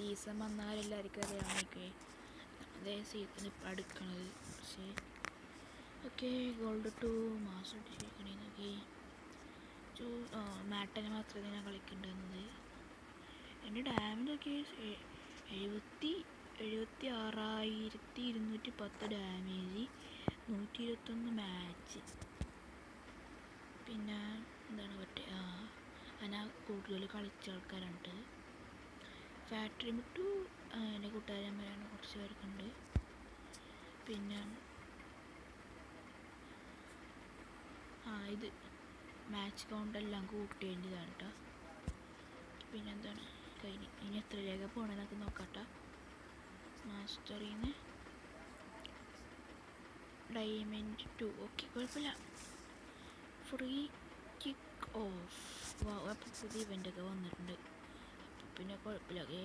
Season വന്നാലെല്ലാവർക്കും അറിയാമായിരിക്കേ അതേ season ഇപ്പം അടുക്കണത്. പക്ഷേ ഓക്കെ ഗോൾഡ് 2 മാസം അടിച്ചിരിക്കണേ നോക്കി. മാറ്റനെ മാത്രമേ ഞാൻ കളിക്കേണ്ടത്. എൻ്റെ ഡാമേജൊക്കെ 76,210 ഡാമേജ്, 121 മാച്ച്. പിന്നെ എന്താണ് പറ്റുക, ഞാൻ കൂടുതൽ കളിച്ച ആൾക്കാരുണ്ട്. ഫാക്ടറി മുട്ടു എൻ്റെ കൂട്ടുകാരന്മാരാണ്, കുറച്ച് പേർക്കുണ്ട്. പിന്നെ ഇത് മാച്ച് കൗണ്ടെല്ലാം കൂട്ടേണ്ടതാണ് കേട്ടോ. പിന്നെന്താണ് കഴിഞ്ഞ് ഇനി എത്ര രേഖ പോകണമെന്നൊക്കെ നോക്കട്ടെ. മാസ്റ്ററിന്ന് ഡയമണ്ട് 2 ഓക്കെ കുഴപ്പമില്ല. ഫ്രീ കിക്ക് ഓഫ് അപ്പോൾ പുതിയ ഇവൻ്റൊക്കെ വന്നിട്ടുണ്ട്. അപ്പോൾ പിന്നെ കുഴപ്പമില്ല. ഓക്കെ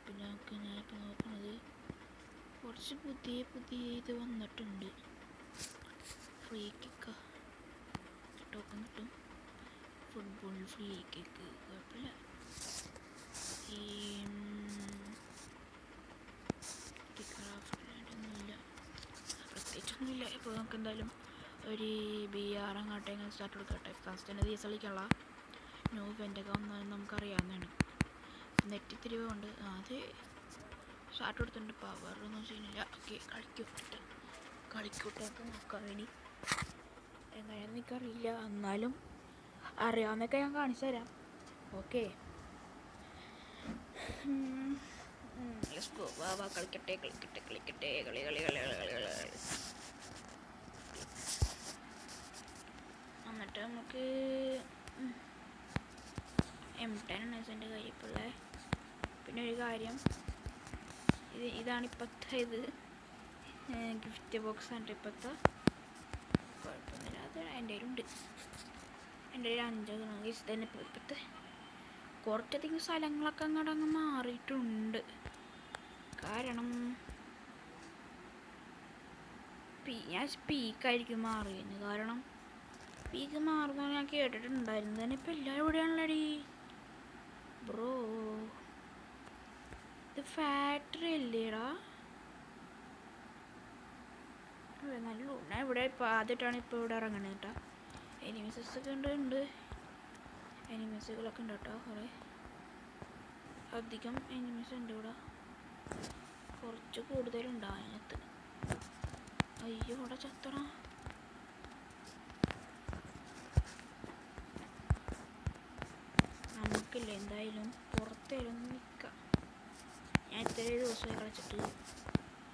പിന്നെ നമുക്ക് ഞാനിപ്പോൾ നോക്കുന്നത് കുറച്ച് പുതിയ ഇത് വന്നിട്ടുണ്ട്. ഫ്രീ കിക്ക് ടോക്കൺ കിട്ടും. ഫുട്ബോൾ ഫ്രീ കിക്ക് കുഴപ്പമില്ല. ഈ ഒന്നുമില്ല, പ്രത്യേകിച്ചൊന്നുമില്ല. ഇപ്പോൾ നമുക്ക് എന്തായാലും ഒരു BR അങ്ങോട്ടേ സ്റ്റാർട്ട് കൊടുക്കട്ടെ. ഫസ്റ്റിൻ്റെ ദിവസം കളിക്കാനുള്ള ന്യൂ ഇവൻ്റൊക്കെ വന്നാലും നമുക്കറിയാവുന്നതാണ്. നെറ്റ് തിരിവ് കൊണ്ട് അത് സ്റ്റാർട്ട് കൊടുത്തിട്ടുണ്ട്. പവറൊന്നും ചെയ്യുന്നില്ല. ഓക്കെ കളിക്കൂട്ടെ അപ്പോൾ നോക്കാം. ഇനി എങ്ങനെയാണെന്ന് എനിക്കറിയില്ല, എന്നാലും അറിയാവുന്നൊക്കെ ഞാൻ കാണിച്ചു തരാം. ഓക്കെ കളിക്കട്ടെ എന്നിട്ട് നമുക്ക് M10 ആണ് എൻ്റെ കയ്യിലുള്ള. പിന്നെ ഒരു കാര്യം, ഇതാണ് ഇപ്പോഴത്തെ ഗിഫ്റ്റ് ബോക്സ് ആണ് ഇപ്പോഴത്തെ. കുഴപ്പമൊന്നുമില്ല, അത് എൻ്റെ കയ്യിലുണ്ട്. എൻ്റെ കയ്യിൽ 5 തന്നെ. ഇപ്പോഴത്തെ കുറച്ചധികം സ്ഥലങ്ങളൊക്കെ അങ്ങോട്ടങ്ങ് മാറിയിട്ടുണ്ട്. കാരണം ഞാൻ പീക്കായിരിക്കും മാറിയെന്ന്. കാരണം പീക്ക് മാറുന്ന ഞാൻ കേട്ടിട്ടുണ്ടായിരുന്നു തന്നെ. ഇപ്പം എല്ലാവരും ഇവിടെയാണല്ലോടി ബ്രോ. ഇത് ഫാക്ടറി അല്ലേടാ? നല്ല ഞാൻ ഇവിടെ ഇപ്പോൾ ആദ്യമായിട്ടാണ് ഇപ്പോൾ ഇവിടെ ഇറങ്ങണത് കേട്ടോ. എനിമീസൊക്കെ ഉണ്ട്, എനിമീസുകളൊക്കെ ഉണ്ട് കേട്ടോ. കുറേ അധികം എനിമീസ് ഉണ്ട് ഇവിടെ, കുറച്ച് കൂടുതലുണ്ട് അതിനകത്ത്. അയ്യോ ഇവിടെ ചത്തണ. നമുക്കില്ല എന്തായാലും പുറത്തേലും നിൽക്കാം. ഞാൻ ഇത്രയും ദിവസമായി കളിച്ചിട്ട്,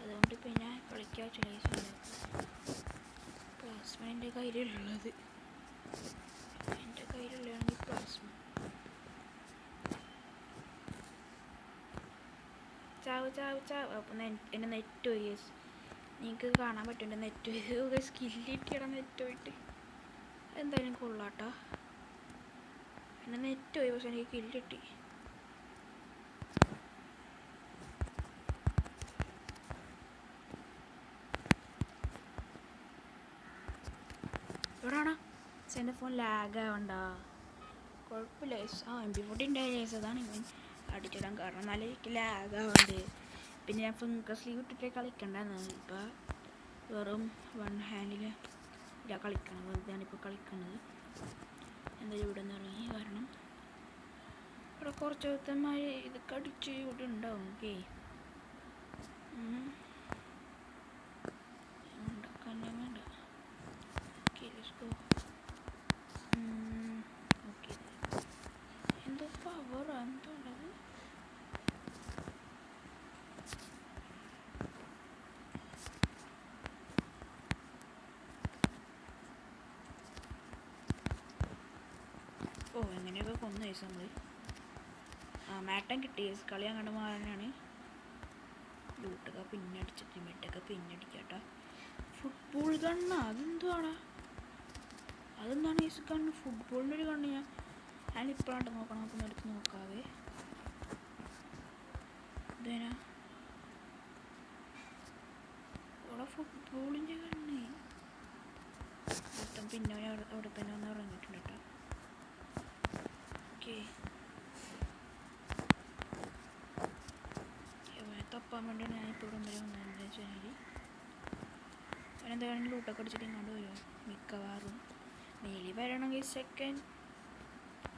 അതുകൊണ്ട് പിന്നെ കളിക്കാൻ ചില പ്ലാസ്മ എൻ്റെ കയ്യിലുള്ളത്. എൻ്റെ കയ്യിലുള്ളതാണെങ്കിൽ പ്ലാസ്മ. ചാവ് അപ്പം എൻ്റെ നെറ്റ് പോയി. നിങ്ങൾക്ക് കാണാൻ പറ്റും എൻ്റെ നെറ്റ് പോയി. സ്കില്ലിട്ടിടാൻ നെറ്റ് പോയിട്ട് എന്തായാലും കൊള്ളാട്ടോ. എൻ്റെ നെറ്റ് പോയി, പക്ഷെ എനിക്ക് കില്ല് കിട്ടി. എവിടെയാണോ എൻ്റെ ഫോൺ ലാഗ് ആവണ്ട, കുഴപ്പമില്ല. MP40 ഉണ്ടായിരുന്നു, അതാണ് ഇവൻ അടിച്ചിടാൻ കാരണം. നല്ല എനിക്ക് ലാഗ് ആവുന്നുണ്ട്. പിന്നെ ഞാൻ ഫിംഗർ സ്ലീവ് ഇട്ടിട്ട് കളിക്കണ്ടായിരുന്നു. ഇപ്പോൾ വെറും 1 ഹാൻഡിൽ കളിക്കണം. ഞാനിപ്പോൾ കളിക്കുന്നത് എന്തായാലും ഇവിടെ നിന്ന് ഇറങ്ങി. കാരണം ഇവിടെ കുറച്ച് ദിവസമായി ഇതൊക്കെ അടിച്ച് ഇവിടെ ഉണ്ടാവും. ഓക്കെ വേണ്ട. Okay let's go. ഓക്കെ എന്തോ പവർ എന്തോ ഉള്ളത്. എങ്ങനെയൊക്കെ കൊന്നു കഴിച്ചു നമ്മൾ. മാറ്റം കിട്ടി. കളി അങ്ങോട്ട് മാറാനാണ്. ലൂട്ടൊക്കെ പിന്നെ അടിച്ചിട്ട് മെറ്റൊക്കെ പിന്നെ അടിക്കാട്ടോ. ഫുട്ബോൾ ഗണ്ണാ? അതെന്തുവാടാ? അതെന്താണ് ഈ ഗണ്ണ്? ഫുട്ബോളിൻ്റെ ഒരു ഗണ്ണ് ഞാനിപ്പോഴാണ് നോക്കണം. നമുക്ക് എടുത്ത് നോക്കാവേ. ഇതേനാ ഇവിടെ ഫുട്ബോളിൻ്റെ ഗണ്ണ്. പിന്നെ അവിടെ തന്നെ ഒന്ന് ഇറങ്ങിയിട്ടുണ്ട് കേട്ടോ. ഓക്കെ നോക്കാൻ വേണ്ടിയാണ് ഞാൻ ഇപ്പോൾ ഇവിടം വരെ വന്നതെന്ന് വെച്ചാൽ അവനെന്തായാലും ലൂട്ടൊക്കെ അടിച്ചിട്ട് ഇങ്ങോട്ട് വരുമോ മിക്കവാറും ഡെയിലി വരണമെങ്കിൽ സെക്കൻഡ്